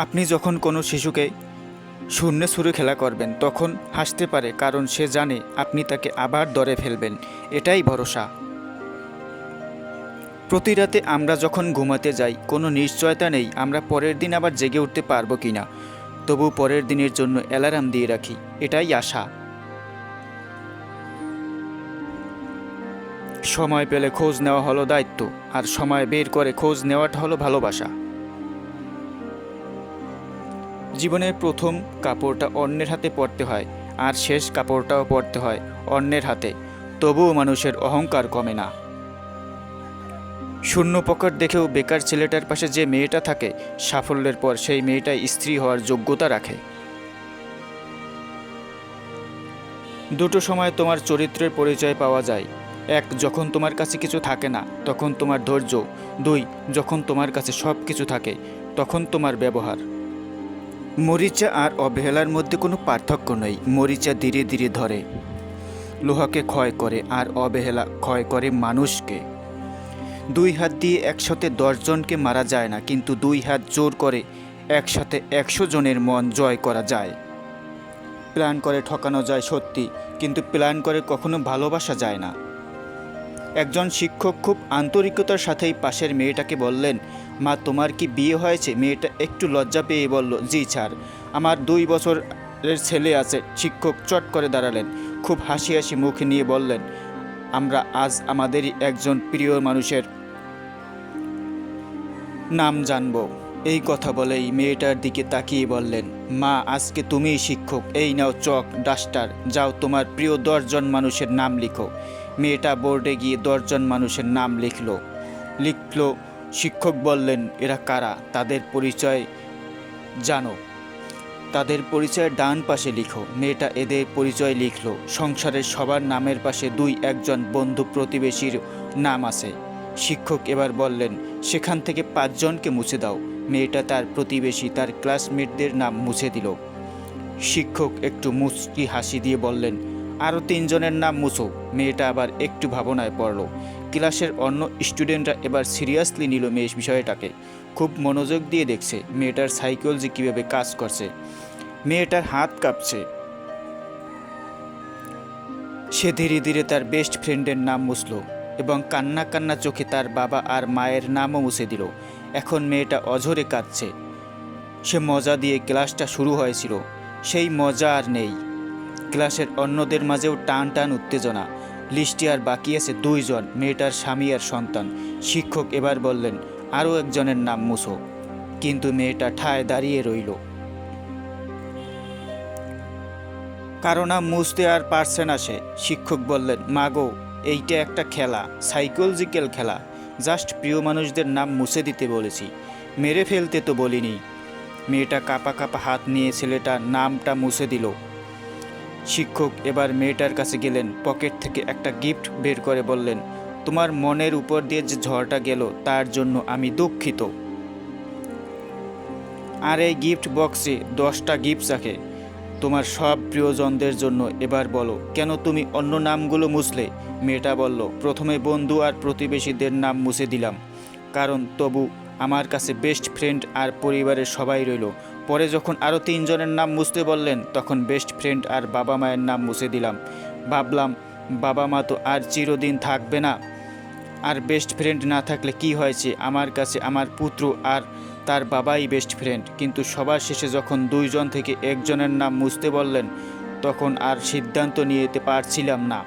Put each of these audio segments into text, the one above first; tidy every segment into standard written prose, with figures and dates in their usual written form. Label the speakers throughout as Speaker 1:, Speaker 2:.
Speaker 1: আপনি যখন কোনো শিশুকে শূন্যে ছুঁড়ে খেলা করবেন তখন হাসতে পারে, কারণ সে জানে আপনি তাকে আবার ধরে ফেলবেন। এটাই ভরসা। প্রতি রাতে আমরা যখন ঘুমাতে যাই কোনো নিশ্চয়তা নেই আমরা পরের দিন আবার জেগে উঠতে পারবো কিনা, তবু পরের দিনের জন্য অ্যালার্ম দিয়ে রাখি। এটাই আশা। সময় পেলে খোঁজ নেওয়া হলো দায়িত্ব, আর সময় বের করে খোঁজ নেওয়াটা হলো ভালোবাসা। জীবনের প্রথম কাপড়টা অন্যের হাতে পরতে হয়, আর শেষ কাপড়টাও পরতে হয় অন্যের হাতে, তবুও মানুষের অহংকার কমে না। শূন্য পকেট দেখেও বেকার ছেলেটার পাশে যে মেয়েটা থাকে, সাফল্যের পর সেই মেয়েটাই স্ত্রী হওয়ার যোগ্যতা রাখে। দুটো সময় তোমার চরিত্রের পরিচয় পাওয়া যায়। এক, যখন তোমার কাছে কিছু থাকে না তখন তোমার ধৈর্য। দুই, যখন তোমার কাছে সব কিছু থাকে তখন তোমার ব্যবহার। মরিচা আর অবহেলার মধ্যে কোনো পার্থক্য নেই। মরিচা ধীরে ধীরে ধরে, লোহাকে ক্ষয় করে, আর অবহেলা ক্ষয় করে মানুষকে। দুই হাত দিয়ে একসাথে 10 জনকে মারা যায় না, কিন্তু দুই হাত জোর করে একসাথে 100 জনের মন জয় করা যায়। প্ল্যান করে ঠকানো যায় সত্যি, কিন্তু প্ল্যান করে কখনো ভালোবাসা যায় না। একজন শিক্ষক খুব আন্তরিকতার সাথেই পাশের মেয়েটাকে বললেন, মা তোমার কি বিয়ে হয়েছে? মেয়েটা একটু লজ্জা পেয়ে বলল, জি স্যার, আমার 2 বছরের ছেলে আছে। শিক্ষক চট করে দাঁড়ালেন, খুব হাসি হাসি মুখ নিয়ে বললেন, আমরা আজ আমাদেরই একজন প্রিয় মানুষের নাম জানব। এই কথা বলেই মেয়েটার দিকে তাকিয়ে বললেন, মা আজকে তুমিই শিক্ষক, এই নাও চক ডাস্টার, যাও তোমার প্রিয় 10 জন মানুষের নাম লিখো। মেয়েটা বোর্ডে গিয়ে 10 জন মানুষের নাম লিখলো। শিক্ষক বললেন, এরা কারা? তাদের পরিচয় জানো? তাদের পরিচয় ডান পাশে লিখো। মেয়েটা এদের পরিচয় লিখলো। সংসারের সবার নামের পাশে 2-1 জন বন্ধু প্রতিবেশীর নাম আছে। শিক্ষক এবার বললেন, সেখান থেকে 5 জনকে মুছে দাও। মেয়েটা তার প্রতিবেশী, তার ক্লাসমেটদের নাম মুছে দিল। শিক্ষক একটু মুচকি হাসি দিয়ে বললেন, আরও 3 জনের নাম মুছো। মেয়েটা আবার একটু ভাবনায় পড়ল। ক্লাসের অন্য স্টুডেন্টরা এবার সিরিয়াসলি নিল মেয়ের বিষয়টাকে, খুব মনোযোগ দিয়ে দেখছে মেয়েটার সাইকোলজি কীভাবে কাজ করছে। মেয়েটার হাত কাঁপছে। সে ধীরে ধীরে তার বেস্ট ফ্রেন্ডের নাম মুছল এবং কান্না কান্না চোখে তার বাবা আর মায়ের নামও মুছে দিল। এখন মেয়েটা অঝরে কাঁদছে। সে মজা দিয়ে ক্লাসটা শুরু হয়েছিল, সেই মজা আর নেই। ক্লাসের অন্যদের মাঝেও টান টান উত্তেজনা। লিস্টে আর বাকি আছে 2 জন, মেয়েটার স্বামী আর সন্তান। শিক্ষক এবার বললেন, আরও একজনের নাম মুছো। কিন্তু মেয়েটা ঠায় দাঁড়িয়ে রইল। কারো নাম মুছতে আর পারছে না সে। শিক্ষক বললেন, মাগো, এইটা একটা খেলা, সাইকোলজিক্যাল খেলা। জাস্ট প্রিয় মানুষদের নাম মুছে দিতে বলেছি, মেরে ফেলতে তো বলিনি। মেয়েটা কাঁপা কাঁপা হাত নিয়ে ছেলেটার নামটা মুছে দিল। শিক্ষক এবার মেয়েটার কাছে গেলেন, পকেট থেকে একটা গিফট বের করে বললেন, তোমার মনের উপর দিয়ে যে ঝড়টা গেল তার জন্য আমি দুঃখিত। আর এই গিফট বক্সে 10টা গিফট রাখে তোমার সব প্রিয়জনদের জন্য। এবার বলো, কেন তুমি অন্য নামগুলো মুছলে? মেয়েটা বলল, প্রথমে বন্ধু আর প্রতিবেশীদের নাম মুছে দিলাম, কারণ তবু আমার কাছে বেস্ট ফ্রেন্ড আর পরিবারের সবাই রইল। পরে যখন আরও 3 জনের নাম মুছতে বললেন তখন বেস্ট ফ্রেন্ড আর বাবা মায়ের নাম মুছে দিলাম। ভাবলাম বাবা মা তো আর চিরদিন থাকবে না, আর বেস্ট ফ্রেন্ড না থাকলে কি হয়েছে, আমার কাছে আমার পুত্র আর তার বাবাই বেস্ট ফ্রেন্ড। কিন্তু সবার শেষে যখন 2 জন থেকে 1 জনের নাম মুছতে বললেন তখন আর সিদ্ধান্ত নিতে পারছিলাম না।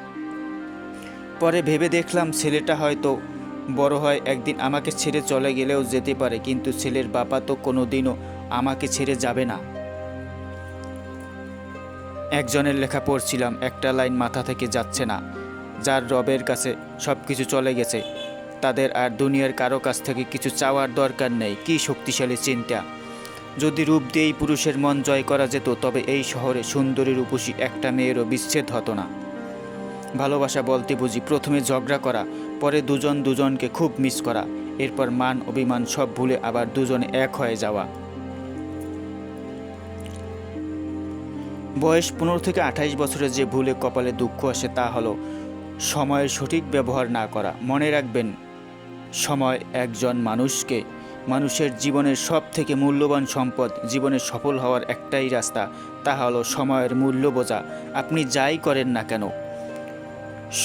Speaker 1: পরে ভেবে দেখলাম ছেলেটা হয়তো বড় হয় একদিন আমাকে ছেড়ে চলে গেলেও যেতে পারে, কিন্তু ছেলের বাবা তো কোনোদিনও আমাকে ছেড়ে যাবে না। একজনের লেখা পড়ছিলাম, একটা লাইন মাথা থেকে যাচ্ছে না, যার রবের কাছে সব কিছু চলে গেছে তাদের আর দুনিয়ার কারো কাছ থেকে কিছু চাওয়ার দরকার নেই। কি শক্তিশালী চিন্তা! যদি রূপ দিয়েই পুরুষের মন জয় করা যেত তবে এই শহরে সুন্দরী রূপসী একটা মেয়েরও বিচ্ছেদ হতো না। ভালোবাসা বলতে বুঝি প্রথমে ঝগড়া করা, পরে দুজনকে খুব মিস করা, এরপর মান অভিমান সব ভুলে আবার দুজনে এক হয়ে যাওয়া। বয়স 15 থেকে 28 বছরে যে ভুলে কপালে দুঃখ আসে তা হলো সময়ের সঠিক ব্যবহার না করা। মনে রাখবেন, সময় একজন মানুষকে মানুষের জীবনের সব থেকে মূল্যবান সম্পদ, জীবনে সফল হওয়ার একটাই রাস্তা, তা হলো সময়ের মূল্য বোঝা। আপনি যাই করেন না কেন,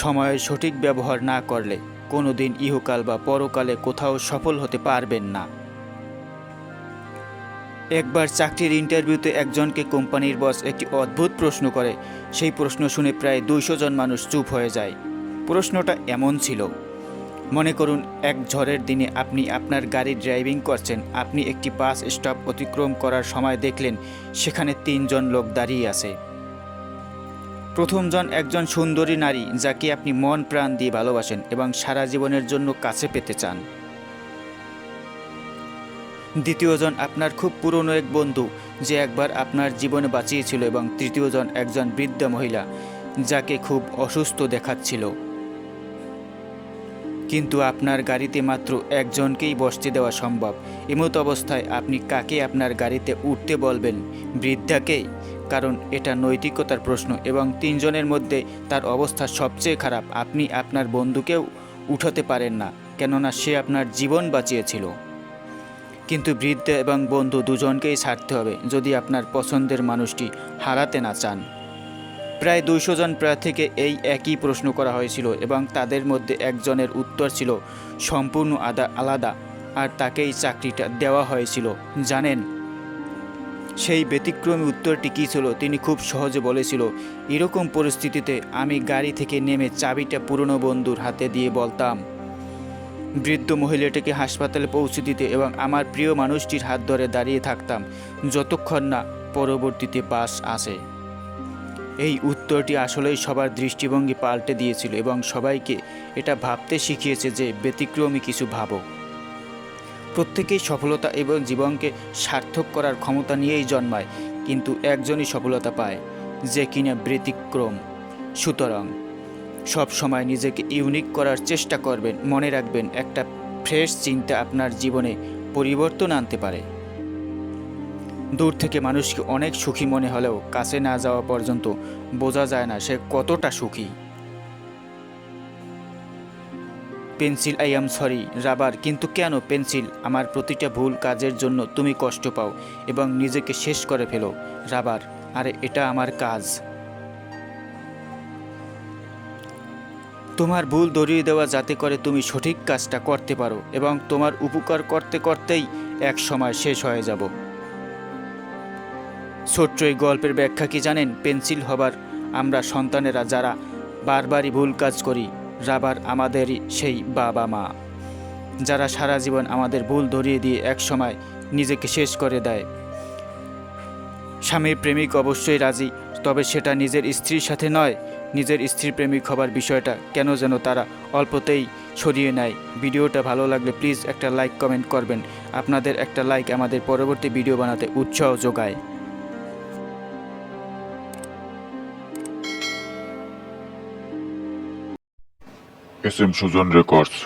Speaker 1: সময়ের সঠিক ব্যবহার না করলে কোনো দিন ইহকাল বা পরকালে কোথাও সফল হতে পারবেন না। একবার চাকরির ইন্টারভিউতে একজনকে কোম্পানির বস একটি অদ্ভুত প্রশ্ন করে। সেই প্রশ্ন শুনে প্রায় 200 জন মানুষ চুপ হয়ে যায়। প্রশ্নটা এমন ছিল, মনে করুন এক ঝড়ের দিনে আপনি আপনার গাড়ি ড্রাইভিং করছেন। আপনি একটি বাস স্টপ অতিক্রম করার সময় দেখলেন সেখানে 3 জন লোক দাঁড়িয়ে আছে। প্রথমজন একজন সুন্দরী নারী যাকে আপনি মন প্রাণ দিয়ে ভালোবাসেন এবং সারা জীবনের জন্য কাছে পেতে চান। দ্বিতীয়জন আপনার খুব পুরনো এক বন্ধু যে একবার আপনার জীবনে বাঁচিয়েছিল, এবং তৃতীয়জন একজন বৃদ্ধা মহিলা যাকে খুব অসুস্থ দেখাচ্ছিল। কিন্তু আপনার গাড়িতে মাত্র একজনকেই বসতে দেওয়া সম্ভব। এমত অবস্থায় আপনি কাকে আপনার গাড়িতে উঠতে বলবেন? বৃদ্ধাকেই, কারণ এটা নৈতিকতার প্রশ্ন এবং 3 জনের মধ্যে তার অবস্থা সবচেয়ে খারাপ। আপনি আপনার বন্ধুকেও উঠাতে পারেন না, কেননা সে আপনার জীবন বাঁচিয়েছিল। কিন্তু বৃদ্ধ এবং বন্ধু দুজনকেই ছাড়তে হবে যদি আপনার পছন্দের মানুষটি হারাতে না চান। প্রায় 200 জন প্রার্থীকে এই একই প্রশ্ন করা হয়েছিল এবং তাদের মধ্যে একজনের উত্তর ছিল সম্পূর্ণ আলাদা, আর তাকেই চাকরিটা দেওয়া হয়েছিল। জানেন সেই ব্যতিক্রমী উত্তরটি কী ছিল? তিনি খুব সহজে বলেছিল, এরকম পরিস্থিতিতে আমি গাড়ি থেকে নেমে চাবিটা পুরনো বন্ধুর হাতে দিয়ে বলতাম, বৃদ্ধ মহিলাটিকে হাসপাতালে পৌঁছে দিতে, এবং আমার প্রিয় মানুষটির হাত ধরে দাঁড়িয়ে থাকতাম যতক্ষণ না পরবর্তীতে বাস আসে। এই উত্তরটি আসলেই সবার দৃষ্টিভঙ্গি পাল্টে দিয়েছিল এবং সবাইকে এটা ভাবতে শিখিয়েছে যে ব্যতিক্রমী কিছু ভাবো। প্রত্যেকেই সফলতা এবং জীবনকে সার্থক করার ক্ষমতা নিয়েই জন্মায়, কিন্তু একজনই সফলতা পায়, যে কিনা ব্যতিক্রম। সুতরাং সব সময় নিজেকে ইউনিক করার চেষ্টা করবেন। মনে রাখবেন, একটা ফ্রেশ চিন্তা আপনার জীবনে পরিবর্তন আনতে পারে। দূর থেকে মানুষকে অনেক সুখী মনে হলেও কাছে না যাওয়া পর্যন্ত বোঝা যায় না সে কতটা সুখী। Pencil, I am sorry. Rubber, কিন্তু কেন? পেন্সিল, আমার প্রতিটা ভুল কাজের জন্য তুমি কষ্ট পাও এবং নিজেকে শেষ করে ফেলো। রাবার, আরে এটা আমার কাজ। তোমার ভুল ধরিয়ে দেওয়া যাতে করে তুমি সঠিক কাজটা করতে পারো, এবং তোমার উপকার করতে করতেই এক সময় শেষ হয়ে যাব। ছোট্ট এই গল্পের ব্যাখ্যা কি জানেন? পেন্সিল হবার আমরা সন্তানেরা যারা বারবারই ভুল কাজ করি। রাবার আমাদেরই সেই বাবা মা যারা সারা জীবন আমাদের ভুল ধরিয়ে দিয়ে এক সময় নিজেকে শেষ করে দেয়। স্বামীর প্রেমিক অবশ্যই রাজি, তবে সেটা নিজের স্ত্রীর সাথে নয়। নিজের স্ত্রীর প্রেমিক হবার বিষয়টা কেন যেন তারা অল্পতেই সরিয়ে নেয়। ভিডিওটা ভালো লাগলে প্লিজ একটা লাইক কমেন্ট করবেন। আপনাদের একটা লাইক আমাদের পরবর্তী ভিডিও বানাতে উৎসাহ যোগায়।
Speaker 2: SM Sujan records.